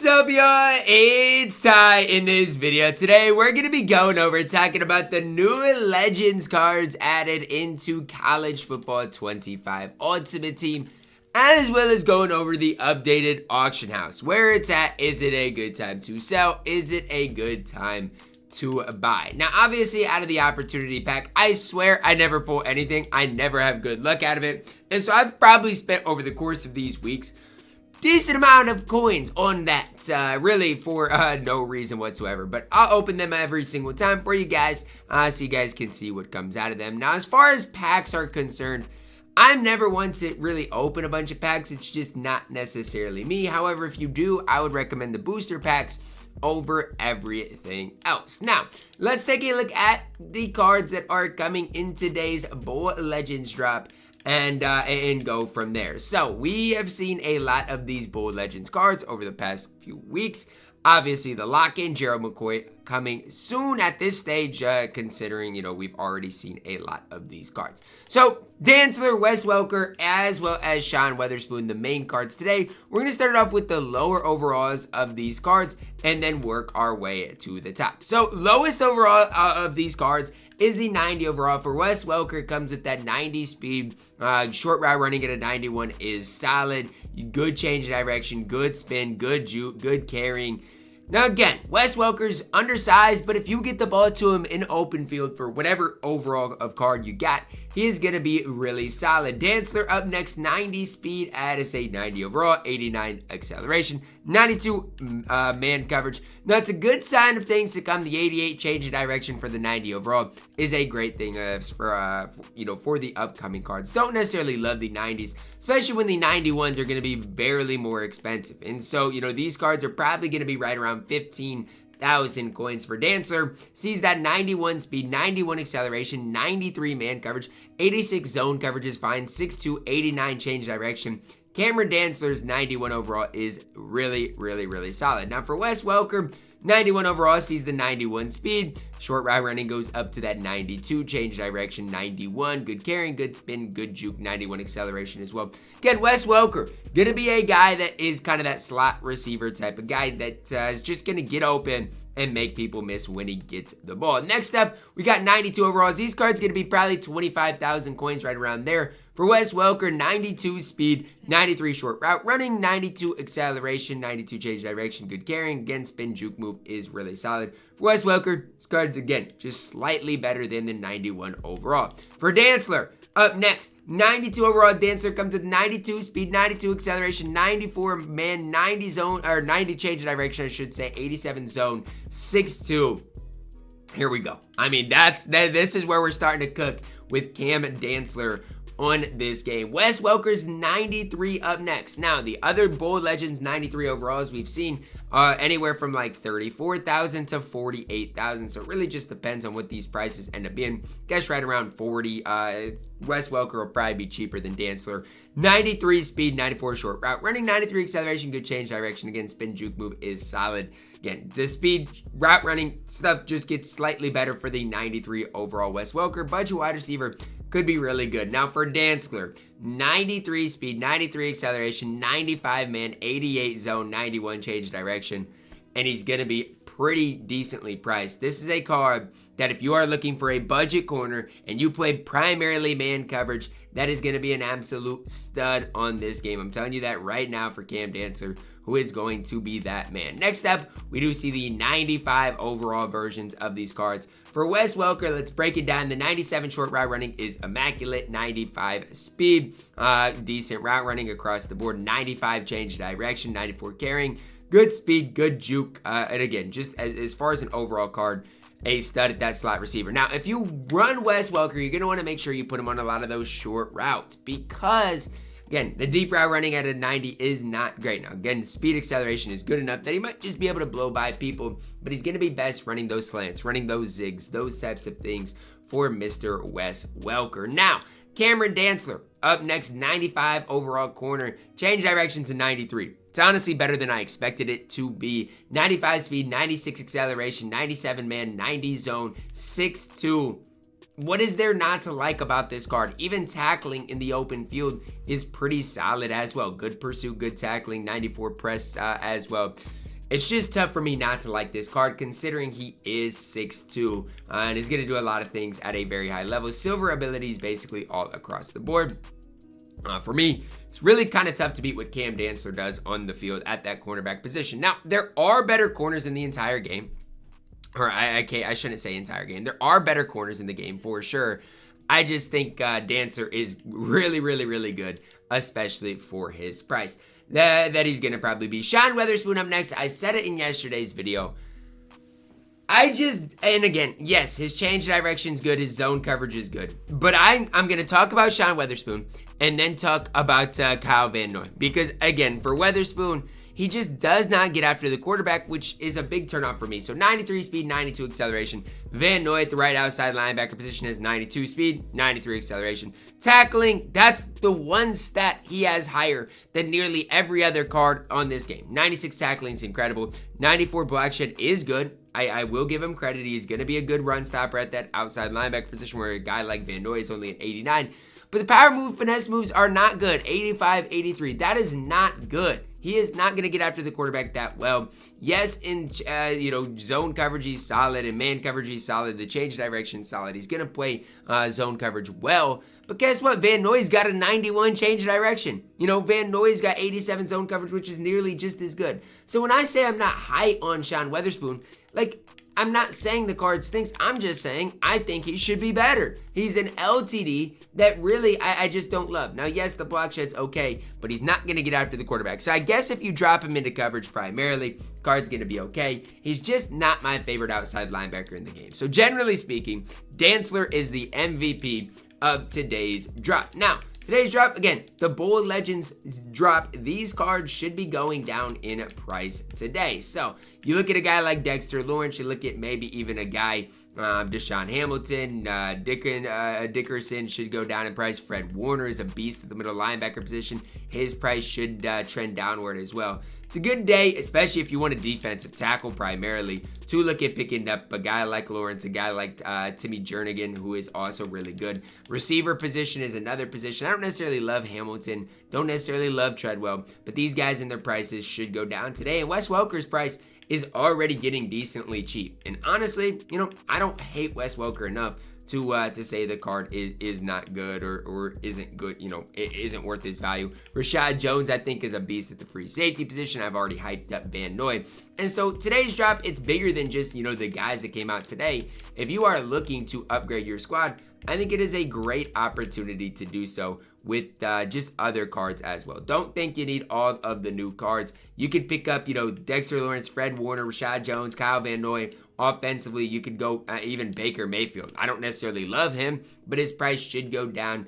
What's up, y'all? It's Ty. In this video today, we're going to be going over talking about the new Legends cards added into College Football 25 Ultimate Team, as well as going over the updated auction house, where it's at. Is it a good time to sell? Is it a good time to buy? Now, obviously, out of the opportunity pack, I swear I never pull anything. I never have good luck out of it. And so I've probably spent over the course of these weeks decent amount of coins on that, really for no reason whatsoever. But I'll open them every single time for you guys, so you guys can see what comes out of them. Now, as far as packs are concerned, I'm never one to really open a bunch of packs. It's just not necessarily me. However, if you do, I would recommend the booster packs over everything else. Now, let's take a look at the cards that are coming in today's Bowl Legends drop and go from there. So we have seen a lot of these Bowl Legends cards over the past few weeks. Obviously, the lock-in, Gerald McCoy, coming soon at this stage, considering, we've already seen a lot of these cards. So, Dantzler, Wes Welker, as well as Sean Weatherspoon, the main cards today. We're going to start off with the lower overalls of these cards and then work our way to the top. So, lowest overall of these cards is the 90 overall. For Wes Welker, comes with that 90 speed. Short route running at a 91 is solid. Good change of direction, good spin, good juke, good carrying. Now again, Wes Welker's undersized, but if you get the ball to him in open field for whatever overall of card you got, he is going to be really solid. Dantzler up next, 90 speed at a 90 overall, 89 acceleration, 92 man coverage. Now it's a good sign of things to come. The 88 change of direction for the 90 overall is a great thing for the upcoming cards. Don't necessarily love the 90s, especially when the 91s are going to be barely more expensive. And so, these cards are probably going to be right around 15,000 coins. For Dantzler, sees that 91 speed, 91 acceleration, 93 man coverage, 86 zone coverage is fine, 6'2", 89 change direction. Cameron Dantzler's 91 overall is really, really, really solid. Now for Wes Welker, 91 overall, sees the 91 speed. Short route running goes up to that 92. Change direction, 91. Good carrying, good spin, good juke, 91 acceleration as well. Again, Wes Welker, going to be a guy that is kind of that slot receiver type of guy that is just going to get open and make people miss when he gets the ball. Next up, we got 92 overalls. These cards going to be probably 25,000 coins, right around there. For Wes Welker, 92 speed, 93 short route running, 92 acceleration, 92 change direction, good carrying. Again, spin juke move is really solid. For Wes Welker, this card's again just slightly better than the 91 overall. For Dantzler, up next, 92 overall. Dantzler comes with 92 speed, 92 acceleration, 94 man, 90 zone, or 90 change direction, I should say, 87 zone, 6'2". Here we go. I mean, this is where we're starting to cook with Cam Dantzler on this game. Wes Welker's 93 up next. Now, the other Bowl Legends 93 overalls we've seen anywhere from like 34,000 to 48,000. So it really just depends on what these prices end up being. Guess right around 40. Wes Welker will probably be cheaper than Dantzler. 93 speed, 94 short route running, 93 acceleration, good change direction. Again, spin juke move is solid. Again, the speed route running stuff just gets slightly better for the 93 overall Wes Welker. Budget wide receiver could be really good. Now for Dantzler, 93 speed, 93 acceleration, 95 man, 88 zone, 91 change direction, and he's going to be pretty decently priced. This is a card that if you are looking for a budget corner and you play primarily man coverage, that is going to be an absolute stud on this game. I'm telling you that right now for Cam Dantzler, who is going to be that man. Next up, we do see the 95 overall versions of these cards. For Wes Welker, let's break it down. The 97 short route running is immaculate. 95 speed, decent route running across the board. 95 change direction, 94 carrying, good speed, good juke. And again, just as far as an overall card, a stud at that slot receiver. Now, if you run Wes Welker, you're going to want to make sure you put him on a lot of those short routes because, again, the deep route running at a 90 is not great. Now, again, speed acceleration is good enough that he might just be able to blow by people, but he's going to be best running those slants, running those zigs, those types of things for Mr. Wes Welker. Now, Cameron Dantzler, up next, 95 overall corner, change direction to 93. It's honestly better than I expected it to be. 95 speed, 96 acceleration, 97 man, 90 zone, 6'2". What is there not to like about this card? Even tackling in the open field is pretty solid as well. Good pursuit, good tackling, 94 press as well. it's just tough for me not to like this card considering he is 6'2", and is going to do a lot of things at a very high level. Silver abilities basically all across the board. For me, it's really kind of tough to beat what Cam Dantzler does on the field at that cornerback position. Now, there are better corners in the entire game. Or I shouldn't say entire game. There are better corners in the game for sure. I just think Dantzler is really, really, really good, especially for his price. That he's going to probably be. Sean Weatherspoon up next. I said it in yesterday's video. And again, yes, his change direction is good. His zone coverage is good. But I'm going to talk about Sean Weatherspoon and then talk about Kyle Van Noy. Because, again, for Weatherspoon, he just does not get after the quarterback, which is a big turnoff for me. So 93 speed, 92 acceleration. Van Noy at the right outside linebacker position has 92 speed, 93 acceleration. Tackling, that's the one stat he has higher than nearly every other card on this game. 96 tackling is incredible. 94 block shed is good. I will give him credit. He's going to be a good run stopper at that outside linebacker position where a guy like Van Noy is only an 89. But the power move, finesse moves are not good. 85, 83. That is not good. He is not going to get after the quarterback that well. Yes, in zone coverage he's solid, and man coverage he's solid. The change direction solid. He's going to play zone coverage well. But guess what? Van Noy's got a 91 change direction. Van Noy's got 87 zone coverage, which is nearly just as good. So when I say I'm not high on Sean Weatherspoon, I'm not saying the card stinks. I'm just saying I think he should be better. He's an LTD that really I just don't love. Now, yes, the block shed's okay, but he's not going to get after the quarterback. So I guess if you drop him into coverage primarily, card's going to be okay. He's just not my favorite outside linebacker in the game. So generally speaking, Dantzler is the MVP of today's drop. Now, today's drop, again, the Bold Legends drop. These cards should be going down in price today. So you look at a guy like Dexter Lawrence, you look at maybe even a guy, Deshaun Hamilton, Dickerson should go down in price. Fred Warner is a beast at the middle linebacker position. His price should trend downward as well. It's a good day, especially if you want a defensive tackle primarily, to look at picking up a guy like Lawrence, a guy like Timmy Jernigan, who is also really good. Receiver position is another position. I don't necessarily love Hamilton, don't necessarily love Treadwell, but these guys and their prices should go down today. And Wes Welker's price is already getting decently cheap. And honestly, I don't hate Wes Welker enough to say the card is not good or isn't good, it isn't worth its value. Rashad Jones, I think, is a beast at the free safety position. I've already hyped up Van Noy. And so today's drop, it's bigger than just, the guys that came out today. If you are looking to upgrade your squad, I think it is a great opportunity to do so with just other cards as well. Don't think you need all of the new cards. You could pick up, Dexter Lawrence, Fred Warner, Rashad Jones, Kyle Van Noy. Offensively, you could go even Baker Mayfield. I don't necessarily love him, but his price should go down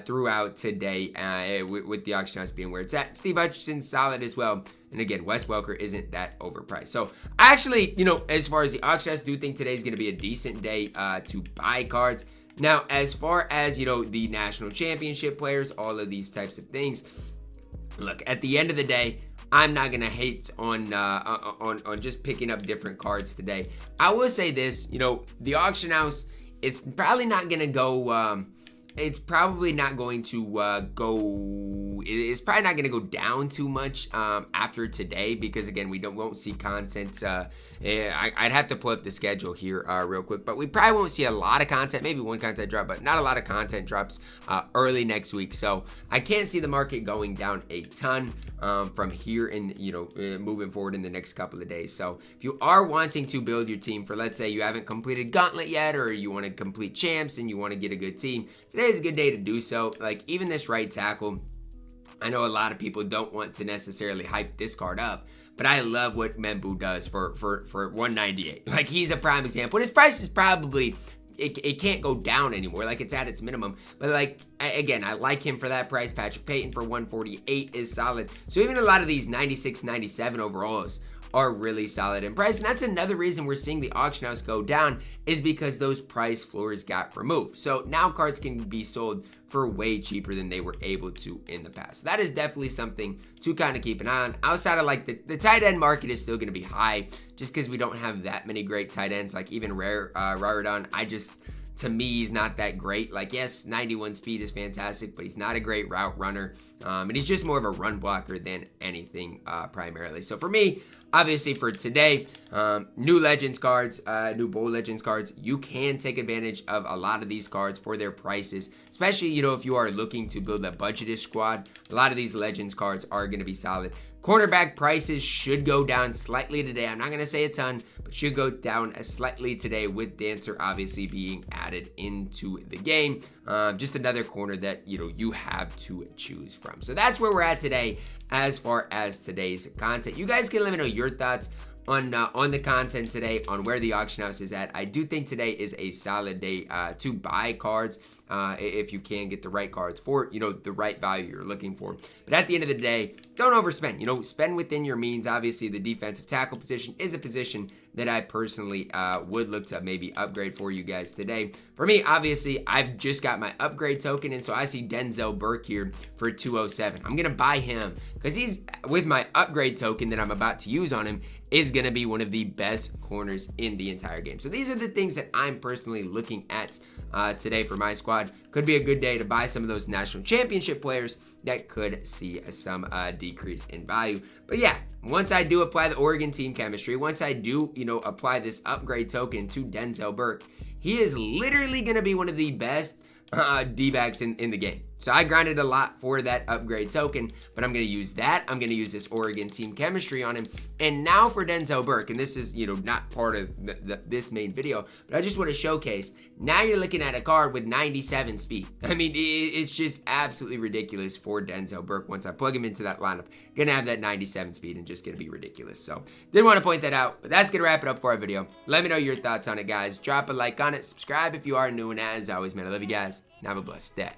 throughout today with the auction house being where it's at. Steve Hutchinson's solid as well. And again, Wes Welker isn't that overpriced. So I actually, as far as the auction house, do think today's going to be a decent day to buy cards. Now, as far as, the national championship players, all of these types of things, look, at the end of the day, I'm not going to hate on just picking up different cards today. I will say this, the auction house, it's probably not going to go, it's probably not going to go down too much after today, because again, we won't see content. I'd have to pull up the schedule here real quick, but we probably won't see a lot of content, maybe one content drop, but not a lot of content drops early next week. So I can't see the market going down a ton from here in, moving forward in the next couple of days. So if you are wanting to build your team for, let's say you haven't completed Gauntlet yet, or you want to complete Champs and you want to get a good team, today is a good day to do so. Like even this right tackle, I know a lot of people don't want to necessarily hype this card up, but I love what Membu does for 198. Like he's a prime example. And his price is probably, it can't go down anymore. Like it's at its minimum. But like, again, I like him for that price. Patrick Payton for 148 is solid. So even a lot of these 96, 97 overalls are really solid in price. And that's another reason we're seeing the auction house go down, is because those price floors got removed. So now cards can be sold for way cheaper than they were able to in the past. So that is definitely something to kind of keep an eye on. Outside of like the tight end market is still going to be high, just because we don't have that many great tight ends. Like even Troydan, to me, he's not that great. Like, yes, 91 speed is fantastic, but he's not a great route runner. And he's just more of a run blocker than anything primarily. So for me, obviously for today, new Legends cards, new Bowl Legends cards, you can take advantage of a lot of these cards for their prices, especially, you know, if you are looking to build a budgeted squad. A lot of these Legends cards are going to be solid. Cornerback prices should go down slightly today. I'm not going to say a ton, but should go down slightly today with Dantzler obviously being added into the game. Just another corner that, you know, you have to choose from. So that's where we're at today as far as today's content. You guys can let me know your thoughts on the content today, on where the auction house is at. I do think today is a solid day to buy cards if you can get the right cards for, you know, the right value you're looking for. But at the end of the day, don't overspend. You know, spend within your means. Obviously, the defensive tackle position is a position that I personally would look to maybe upgrade for you guys today. For me, obviously, I've just got my upgrade token, and so I see Denzel Burke here for 207. I'm gonna buy him because he's, with my upgrade token that I'm about to use on him, is gonna be one of the best corners in the entire game. So these are the things that I'm personally looking at today for my squad. Could be a good day to buy some of those national championship players that could see some decrease in value. But yeah, once I do apply the Oregon team chemistry, once I do, you know, apply this upgrade token to Denzel Burke, he is literally going to be one of the best D-backs in the game. So I grinded a lot for that upgrade token, but I'm going to use that. I'm going to use this Oregon team chemistry on him. And now for Denzel Burke, and this is, you know, not part of this main video, but I just want to showcase, now you're looking at a card with 97 speed. I mean, it's just absolutely ridiculous for Denzel Burke. Once I plug him into that lineup, going to have that 97 speed and just going to be ridiculous. So did want to point that out, but that's going to wrap it up for our video. Let me know your thoughts on it, guys. Drop a like on it. Subscribe if you are new, and as always, man, I love you guys. And have a blessed day.